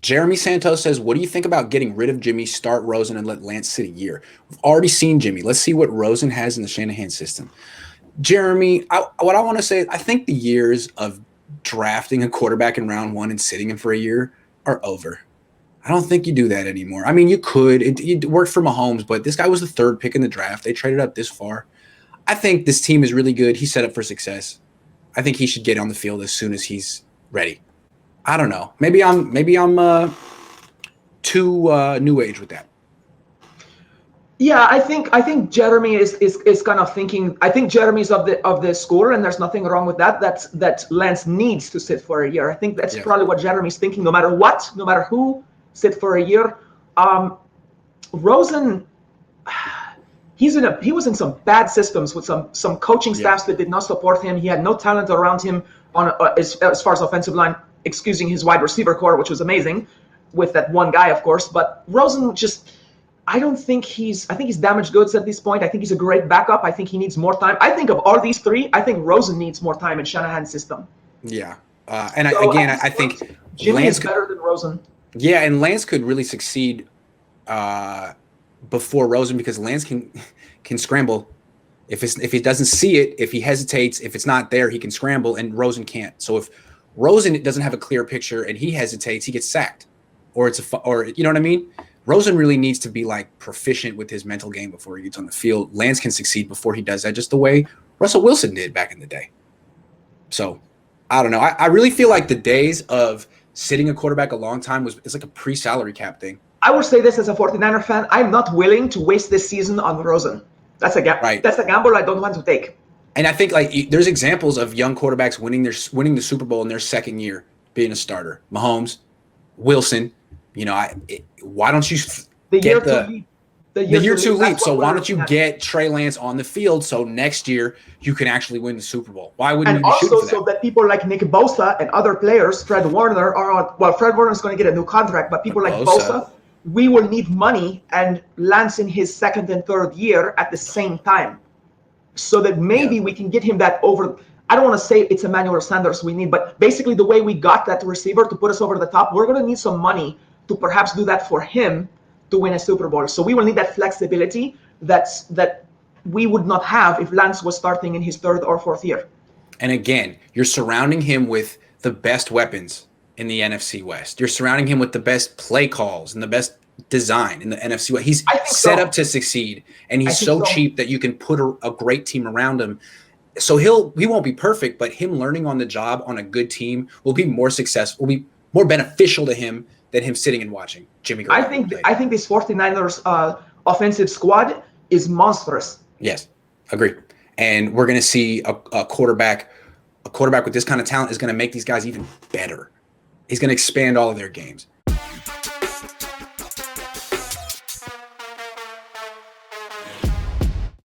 Jeremy Santos says, what do you think about getting rid of Jimmy, start Rosen, and let Lance sit a year? We've already seen Jimmy. Let's see what Rosen has in the Shanahan system. Jeremy, what I want to say, I think the years of drafting a quarterback in round one and sitting him for a year are over. I don't think you do that anymore. I mean, you could. It worked for Mahomes, but this guy was the third pick in the draft. They traded up this far. I think this team is really good. He's set up for success. I think he should get on the field as soon as he's ready. I don't know. Maybe I'm too new age with that. Yeah, I think Jeremy is kind of thinking. I think Jeremy's of the school, and there's nothing wrong with that. That Lance needs to sit for a year. I think that's probably what Jeremy's thinking. No matter what, no matter who, sit for a year. Rosen, he was in some bad systems with some coaching staffs that did not support him. He had no talent around him on as far as offensive line, excusing his wide receiver core, which was amazing, with that one guy, of course. But Rosen just. I think he's damaged goods at this point. I think he's a great backup. I think he needs more time. I think of all these three, I think Rosen needs more time in Shanahan's system. Yeah. I think Jimmy is better than Rosen. Yeah, and Lance could really succeed before Rosen because Lance can scramble. If he doesn't see it, if he hesitates, if it's not there, he can scramble, and Rosen can't. So if Rosen doesn't have a clear picture and he hesitates, he gets sacked, or you know what I mean. Rosen really needs to be like proficient with his mental game before he gets on the field. Lance can succeed before he does that, just the way Russell Wilson did back in the day. So I don't know. I really feel like the days of sitting a quarterback a long time it's like a pre-salary cap thing. I will say this as a 49er fan, I'm not willing to waste this season on Rosen. That's a gamble I don't want to take. And I think like there's examples of young quarterbacks winning the Super Bowl in their second year being a starter. Mahomes, Wilson. You know, why don't you get the year two leap? So why don't you get Trey Lance on the field so next year you can actually win the Super Bowl? Why wouldn't you be shooting for that? And also so that people like Nick Bosa and other players, Fred Warner, are on. Well, Fred Warner is going to get a new contract, but people like Bosa, we will need money, and Lance in his second and third year at the same time, so that maybe we can get him that over. I don't want to say it's Emmanuel Sanders we need, but basically the way we got that receiver to put us over the top, we're going to need some money to perhaps do that for him to win a Super Bowl. So we will need that flexibility that we would not have if Lance was starting in his third or fourth year. And again, you're surrounding him with the best weapons in the NFC West. You're surrounding him with the best play calls and the best design in the NFC West. He's set up to succeed, and he's so cheap that you can put a great team around him. So he won't be perfect, but him learning on the job on a good team will be more successful, will be more beneficial to him than him sitting and watching Jimmy Garoppolo. I think this 49ers offensive squad is monstrous. Yes, agree. And we're going to see a quarterback with this kind of talent is going to make these guys even better. He's going to expand all of their games.